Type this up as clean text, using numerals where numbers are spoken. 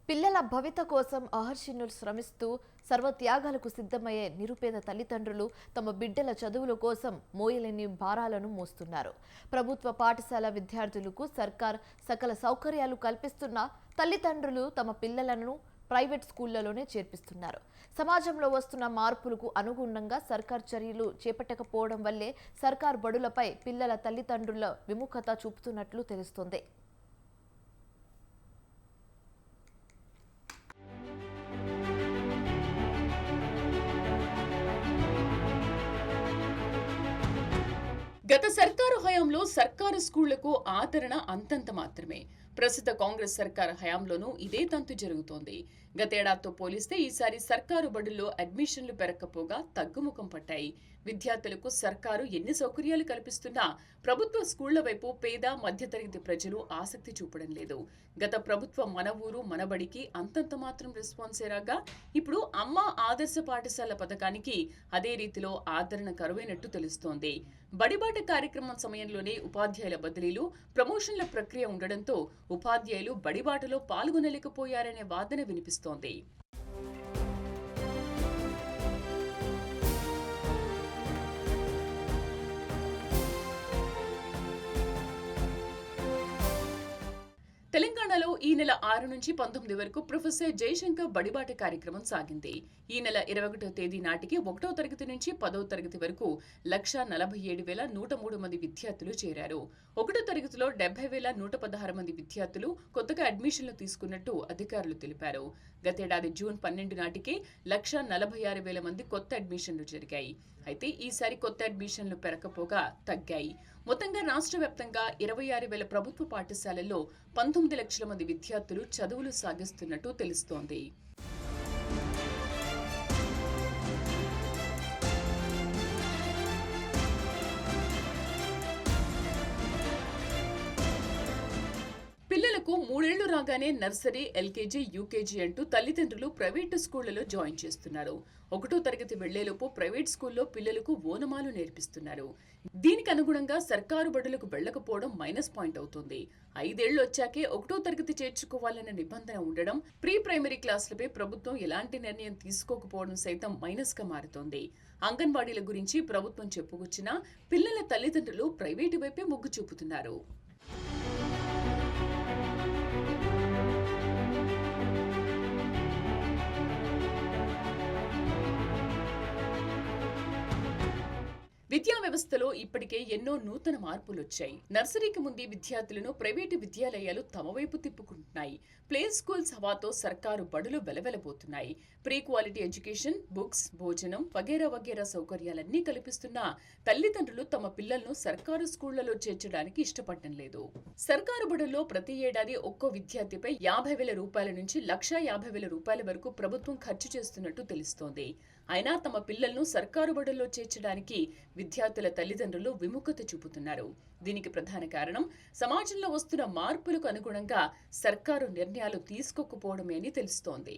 పిల్లల భవిత కోసం అహర్షినులు శ్రమిస్తూ సర్వత్యాగాలకు సిద్ధమయ్యే నిరుపేద తల్లిదండ్రులు తమ బిడ్డల చదువుల కోసం మోయలేని భారాలను మోస్తున్నారు. ప్రభుత్వ పాఠశాల విద్యార్థులకు సర్కార్ సకల సౌకర్యాలు కల్పిస్తున్నా తల్లిదండ్రులు తమ పిల్లలను ప్రైవేట్ స్కూళ్లలోనే చేర్పిస్తున్నారు. సమాజంలో వస్తున్న మార్పులకు అనుగుణంగా సర్కార్ చర్యలు చేపట్టకపోవడం వల్లే సర్కార్ బడులపై పిల్లల తల్లిదండ్రుల విముఖత చూపుతున్నట్లు తెలుస్తోంది. గత సర్కారు హయాంలో సర్కారు స్కూళ్లకు ఆదరణ అంతంత మాత్రమే. ప్రస్తుత కాంగ్రెస్ సర్కారు హయాంలోనూ ఇదే తంతు జరుగుతోంది. గతేడాదితో పోలిస్తే ఈసారి సర్కారు బడుల్లో అడ్మిషన్లు పెరగకపోగా తగ్గుముఖం పట్టాయి. విద్యార్థులకు సర్కారు ఎన్ని సౌకర్యాలు కల్పిస్తున్నా ప్రభుత్వ స్కూళ్ల వైపు పేద మధ్యతరగతి ప్రజలు ఆసక్తి చూపడం లేదు. గత ప్రభుత్వ మన ఊరు మనబడికి అంతంత మాత్రం రెస్పాన్సే రాగా ఇప్పుడు అమ్మ ఆదర్శ పాఠశాల పథకానికి అదే రీతిలో ఆదరణ కరువైనట్టు తెలుస్తోంది. బడిబాట కార్యక్రమం సమయంలోనే ఉపాధ్యాయుల బదిలీలు, ప్రమోషన్ల ప్రక్రియ ఉండడంతో ఉపాధ్యాయులు బడిబాటలో పాల్గొనలేకపోయారనే వాదన వినిపిస్తోంది. తెలంగాణలో ఈ నెల 6 నుంచి 19 వరకు ప్రొఫెసర్ జయశంకర్ బడిబాట కార్యక్రమం సాగింది. ఈ నెల 21వ తేదీ నాటికి 1వ తరగతి నుంచి 10వ తరగతి వరకు 1,47,103 మంది విద్యార్థులు చేరారు. 1వ తరగతిలో 70,116 మంది విద్యార్థులు కొత్తగా అడ్మిషన్లు తీసుకున్నట్టు అధికారులు తెలిపారు. గతేడాది జూన్ 12 నాటికే 1,46,000 మంది కొత్త అడ్మిషన్లు జరిగాయి. అయితే ఈసారి కొత్త అడ్మిషన్లు పెరగపోగా తగ్గాయి. మొత్తంగా రాష్ట్ర వ్యాప్తంగా 26,000 ప్రభుత్వ పాఠశాలల్లో 19 లక్షల మంది విద్యార్థులు చదువులు సాగిస్తున్నట్టు తెలుస్తోంది. పిల్లలకు 3 ఏళ్లు రాగానే నర్సరీ, ఎల్కేజీ, యూకేజీ అంటూ తల్లిదండ్రులు ప్రైవేటు స్కూళ్లలో జాయిన్ చేస్తున్నారు. 1వ తరగతి వెళ్లేలోపు ప్రైవేట్ స్కూల్లో పిల్లలకు ఓనమాలు నేర్పిస్తున్నారు. దీనికి అనుగుణంగా సర్కారు బడులకు వెళ్లకపోవడం మైనస్ పాయింట్ అవుతుంది. 5 ఏళ్లు వచ్చాకే 1వ తరగతి చేర్చుకోవాలన్న నిబంధన ఉండడం, ప్రీ ప్రైమరీ క్లాసులపై ప్రభుత్వం ఎలాంటి నిర్ణయం తీసుకోకపోవడం సైతం మైనస్ గా మారుతోంది. అంగన్వాడీల గురించి ప్రభుత్వం చెప్పుకొచ్చినా పిల్లల తల్లిదండ్రులు ప్రైవేటు వైపే మొగ్గు చూపుతున్నారు. విద్యా వ్యవస్థలో ఇప్పటికే ఎన్నో నూతన మార్పులు వచ్చాయి. నర్సరీకి ముందు విద్యార్థులను ప్రైవేటు విద్యాలయాలు తమ వైపు తిప్పుకుంటున్నాయి. ప్లే స్కూల్స్ హవాతో సర్కారు బడులు వెలవెలబోతున్నాయి. ప్రీ క్వాలిటీ ఎడ్యుకేషన్, బుక్స్, భోజనం వగేరా వగేరా సౌకర్యాలన్నీ కల్పిస్తున్నా తల్లిదండ్రులు తమ పిల్లలను సర్కారు స్కూళ్లలో చేర్చడానికి ఇష్టపడటం లేదు. సర్కారు బడుల్లో ప్రతి ఏడాది ఒక్కో విద్యార్థిపై 50,000 రూపాయల నుంచి 1,50,000 రూపాయల వరకు ప్రభుత్వం ఖర్చు చేస్తున్నట్టు తెలుస్తోంది. అయినా తమ పిల్లలను సర్కారు బడుల్లో చేర్చడానికి విద్యార్థుల తల్లిదండ్రులు విముఖత చూపుతున్నారు. దీనికి ప్రధాన కారణం సమాజంలో వస్తున్న మార్పులకు అనుగుణంగా సర్కారు నిర్ణయాలు తీసుకోకపోవడమే అని తెలుస్తోంది.